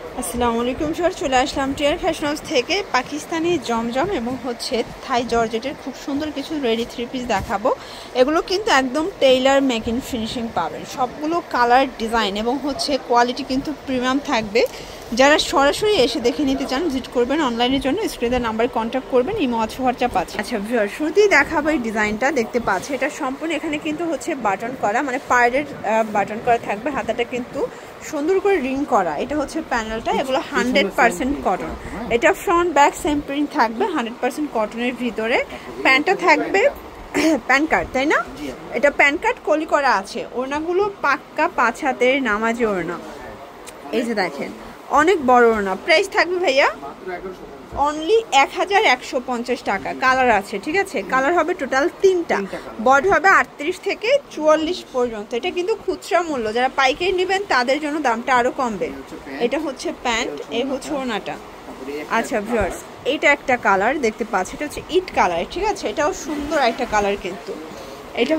আসসালামু আলাইকুম স্যার, চলে আসলাম টিয়ার ফ্যাশন হাউস থেকে। পাকিস্তানি জমজম এবং থাই জর্জেটের খুব সুন্দর কিছু রেডি থ্রি পিস দেখাবো। এগুলো কিন্তু একদম টেইলার মেকিং ফিনিশিং পাবেন, সবগুলো কালার ডিজাইন এবং কোয়ালিটি কিন্তু প্রিমিয়াম থাকবে। যারা সরাসরি এসে দেখে নিতে চান ভিজিট করবেন, অনলাইনের জন্য স্ক্রিনের নাম্বারে কন্ট্যাক্ট করবেন, ইমো অথবা হোয়াটসঅ্যাপ আছে। আচ্ছা ভিউয়ার, শুরুতেই দেখাবো এই ডিজাইনটা দেখতে পাচ্ছে, এটা সম্পূর্ণ এখানে কিন্তু বাটন করা, মানে পার্লের বাটন করা থাকবে, হাতাটা কিন্তু সুন্দর করে রিং করা। এটা প্যানেলটা, এগুলো 100% কটন। এটা ফ্রন্ট ব্যাক সেম প্রিন্ট থাকবে, 100% কটনের ভিতরে। প্যান্টটা থাকবে প্যান কার্ড, তাই না? এটা প্যান কার্ড কলি করা আছে। ওড়নাগুলো পাক্কা 5 হাতের নামাজি ওড়না। এই যে দেখেন, অনেক বড় ওড়না। প্রাইস থাকবে ভাইয়া অনলি 1150 টাকা। কালার আছে, ঠিক আছে? কালার হবে টোটাল 3টা। বডি হবে 38 থেকে 44 পর্যন্ত। এটা কিন্তু খুচরা মূল্য, যারা পাইকারি নেবেন তাদের জন্য দামটা আরো কমবে। এটা প্যান্ট, এই ওড়নাটা। আচ্ছা ভিউয়ার্স, এটা একটা কালার দেখতে পাচ্ছি, এটা ইট কালার, ঠিক আছে? এটাও সুন্দর একটা কালার কিন্তু। এটা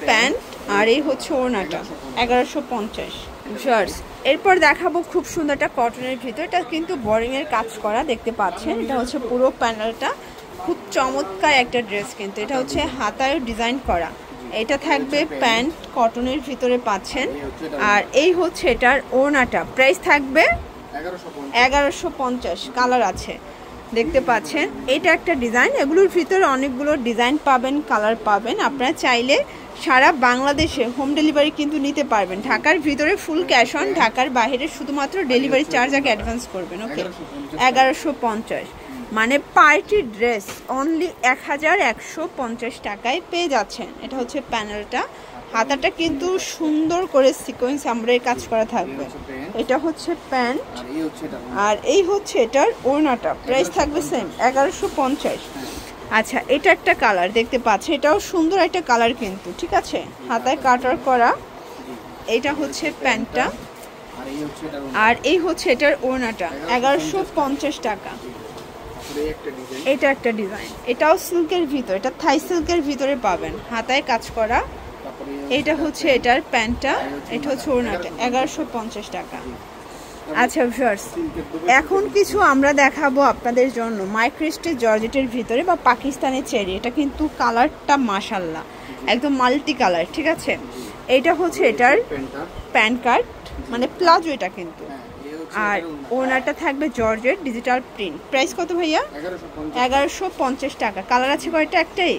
প্যান্ট আর এই ওড়নাটা 1150 ভিউয়ার্স। এরপর দেখাবো খুব সুন্দর একটা কটনের ভিতর, এটা কিন্তু বোরিং এর কাজ করা দেখতে পাচ্ছেন। এটা পুরো প্যানেলটা খুব চমৎকার একটা ড্রেস কিন্তু। এটা হাতায় ডিজাইন করা। এটা থাকবে প্যান্ট, কটনের ভিতরে পাচ্ছেন। আর এই এটার ওড়নাটা। প্রাইস থাকবে 1150। কালার আছে দেখতে পাচ্ছেন। এটা একটা ডিজাইন, এগুলোর ভিতরে অনেকগুলো ডিজাইন পাবেন, কালার পাবেন। আপনারা চাইলে সারা বাংলাদেশে হোম ডেলিভারি কিন্তু নিতে পারবেন। ঢাকার ভিতরে ফুল ক্যাশ অন, ঢাকার বাইরে শুধুমাত্র ডেলিভারি চার্জ আগে অ্যাডভান্স করবেন। ওকে, 1150 মানে পার্টি ড্রেস অনলি 1150 টাকায় পেয়ে যাচ্ছেন। এটা প্যানেলটা, হাতাটা কিন্তু সুন্দর করে সিকোয়েন্স এমব্রয়ডারি কাজ করা থাকবে। এটা প্যান্ট আর এই এটার ওড়নাটা। প্রাইস থাকবে সেম 1150। আচ্ছা, এটা একটা কালার দেখতে পাচ্ছি, এটাও সুন্দর একটা কালার কিন্তু, ঠিক আছে? হাতায় কাটার করা। এটা প্যান্টটা আর এই এটার ওড়নাটা 1150 টাকা। এটা একটা ডিজাইন, এটাও সিল্কের ভিতর, এটা থাই সিল্কের ভিতরে পাবেন, হাতায় কাজ করা। এটা এটার প্যান্টটা, এটা ওড়নাটা 1150 টাকা। আচ্ছা ভিউয়ার্স, এখন কিছু আমরা দেখাবো আপনাদের জন্য মাইক্রিস্টের জর্জেটের ভিতরে বা পাকিস্তানি চেরি। এটা কিন্তু কালারটা মাশাআল্লাহ একদম মাল্টি কালার, ঠিক আছে? এটা এটার প্যান কার্ড, মানে প্লাজো এটা কিন্তু। আর ওনারটা থাকবে জর্জেট ডিজিটাল প্রিন্ট। প্রাইস কত ভাইয়া? 1150 টাকা। কালার আছে কয়টা? একটাই।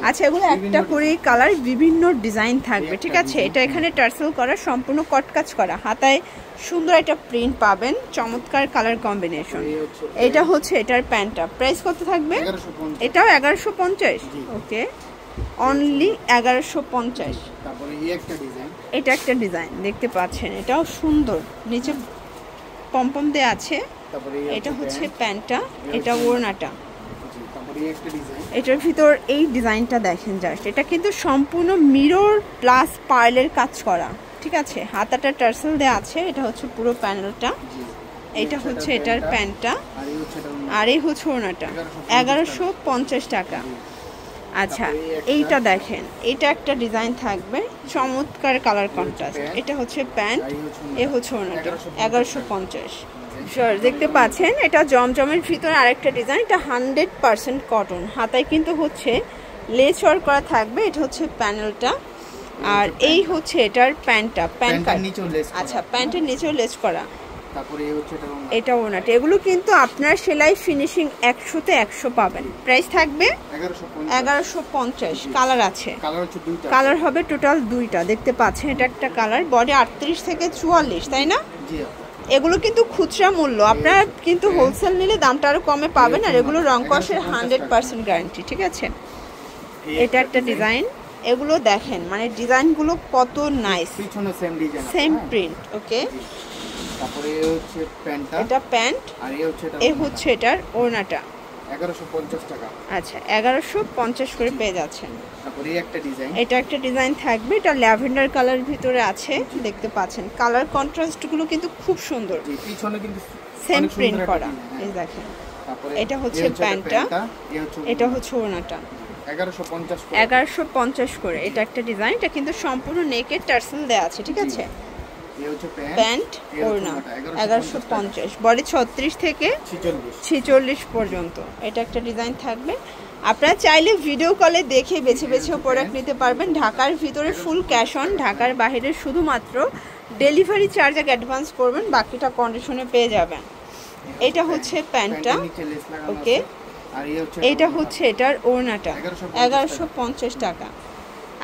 আচ্ছা, এগুলো একটা করেই কালার, বিভিন্ন ডিজাইন থাকবে, ঠিক আছে? এটা এখানে টার্সেল করা, সম্পূর্ণ কটকাজ করা, হাতায় সুন্দর একটা প্রিন্ট পাবেন, চমৎকার কালার কম্বিনেশন। এটা এটার প্যান্টটা। প্রাইস কত থাকবে? এটাও 1150। ওকে, অনলি 1150। এটা একটা ডিজাইন দেখতে পাচ্ছেন, এটাও সুন্দর, নিচে পমপম দেয়া আছে। এটা প্যান্টটা, এটা ওড়নাটা। এটার ভিতর এই ডিজাইনটা দেখেন জাস্ট, এটা কিন্তু সম্পূর্ণ মিরর প্লাস পার্লের কাজ করা, ঠিক আছে? হাতাটা টার্সেল দেয়া আছে। এটা পুরো প্যানেলটা। এটা এটার প্যান্টটা আর এই ওড়নাটা 1150 টাকা। আচ্ছা, এইটা দেখেন, এটা একটা ডিজাইন থাকবে, চমৎকার কালার কন্ট্রাস্ট। এটা প্যান্ট, এ ওড়নাটা 1150। শিওর দেখতে পাচ্ছেন, এটা জমজমের ভিতরে আরেকটা ডিজাইন, এটা 100% কটন, হাতায় কিন্তু লেস ওয়ার্ক করা থাকবে। এটা প্যানেলটা আর এই এটার প্যান্টটা, প্যান্টটা। আচ্ছা, প্যান্টের নিচেও লেস করা। এটা ওড়নাটা। এগুলো কিন্তু আপনার সেলাই ফিনিশিং 100-তে 100 পাবেন। প্রাইস থাকবে 1150। কালার আছে, কালার হবে টোটাল 2টা দেখতে পাচ্ছেন। এটা একটা কালার, বডি 38 থেকে 44, তাই না? এগুলো কিন্তু খুচরা মূল্য, আপনারা কিন্তু হোলসেল নিলে দামটা আরো কমে পাবেন। আর এগুলো রং কষের 100% গ্যারান্টি, ঠিক আছে? এটা একটা ডিজাইন, এগুলো দেখেন মানে ডিজাইনগুলো কত নাইস, সেম প্রিন্ট। ওকে, তারপরে প্যান্টটা, এটা প্যান্ট আর এই এটার ওড়নাটা 1150 টাকা। আচ্ছা, 1150 করে পেয়ে যাচ্ছেন। তারপরে একটা ডিজাইন, এটা একটা ডিজাইন থাকবে, এটা ল্যাভেন্ডার কালার ভিতরে আছে দেখতে পাচ্ছেন। কালার কন্ট্রাস্ট গুলো কিন্তু খুব সুন্দর, পিছনে কিন্তু সেম প্রিন্ট করা। এই দেখেন, তারপরে এটা প্যান্টটা, এটা ওড়নাটা 1150 করে। এটা একটা ডিজাইন, এটা কিন্তু সম্পূর্ণ নেকের টার্সেল দেয়া আছে, ঠিক আছে? এই হচ্ছে প্যান্ট ওড়না 1150, বডি 36 থেকে 46 পর্যন্ত। এটা একটা ডিজাইন থাকবে। আপনারা চাইলে ভিডিও কলে দেখে বেছে বেছেও প্রোডাক্ট নিতে পারবেন। ঢাকার ভিতরে ফুল ক্যাশ অন, ঢাকার বাইরে শুধুমাত্র ডেলিভারি চার্জ আগে অ্যাডভান্স করবেন, বাকিটা কন্ডিশনে পেয়ে যাবেন। এটা হচ্ছে প্যান্টটা, ওকে। এইটা হচ্ছে এটার ওড়নাটা 1150 টাকা।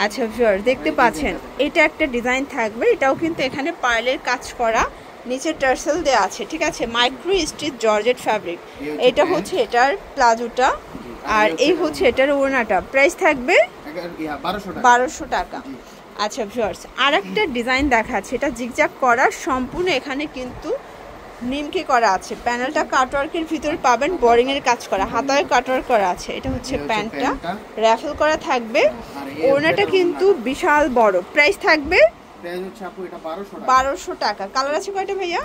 আচ্ছা ভিউয়ার দেখতে পাচ্ছেন এটা একটা ডিজাইন থাকবে, এটাও কিন্তু এখানে পার্লের কাজ করা, নিচে টার্সেল দেওয়া আছে, ঠিক আছে, মাইক্রো স্টিচ জর্জেট ফ্যাব্রিক। এটা হচ্ছে এটার প্লাজোটা, আর এই হচ্ছে এটার ওড়নাটা। প্রাইস থাকবে 1200 টাকা। আচ্ছা ভিউয়ার্স আর একটা ডিজাইন দেখাচ্ছে, এটা জিগজ্যাগ করা, সম্পূর্ণ এখানে কিন্তু নিমকি করা আছে। প্যানেলটা কাটওয়ার্কের ভিতরে পাবেন, বোরিং এর কাজ করা, হাতায় কাটওয়ার্ক করা আছে। এটা হচ্ছে প্যান্টটা, র্যাফেল করা থাকবে। ওড়নাটা কিন্তু বিশাল বড়। প্রাইস থাকবে 1200 টাকা। কালার আছে কয়টা ভাইয়া?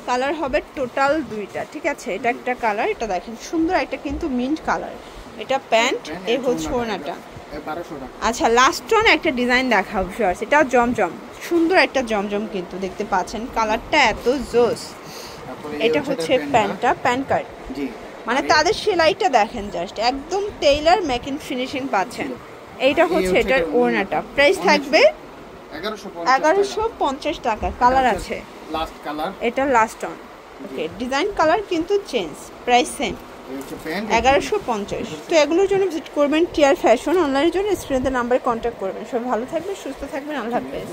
কালার হবে টোটাল 2টা, ঠিক আছে। এটা একটা কালার, এটা দেখেন সুন্দর একটা কিন্তু মিন্ট কালার। এটা প্যান্ট, এই হচ্ছে ওড়নাটা। আচ্ছা লাস্ট ওয়ান একটা ডিজাইন দেখাবো ভিউয়ার্স, এটা জমজম, সুন্দর একটা জমজম কিন্তু দেখতে পাচ্ছেন, কালারটা এত জোস। এটা হচ্ছে প্যান্টটা, প্যান্ট কাট, মানে তাদের সেলাইটা দেখেন জাস্ট একদম টেইলার মেকিং ফিনিশিং পাচ্ছেন। এইটা হচ্ছে এটার ওড়নাটা। প্রাইস থাকবে 1150 টাকা। কালার আছে, এটা last on, okay. Design colour কিন্তু চেঞ্জ, প্রাইস সেম 1150। তো এগুলোর জন্য ভিজিট করবেন টিয়ার ফ্যাশন, অনলাইনের জন্য স্ক্রিনে নাম্বারে কন্ট্যাক্ট করবেন। সবাই ভালো থাকবেন, সুস্থ থাকবেন, আল্লাহ হাফেজ।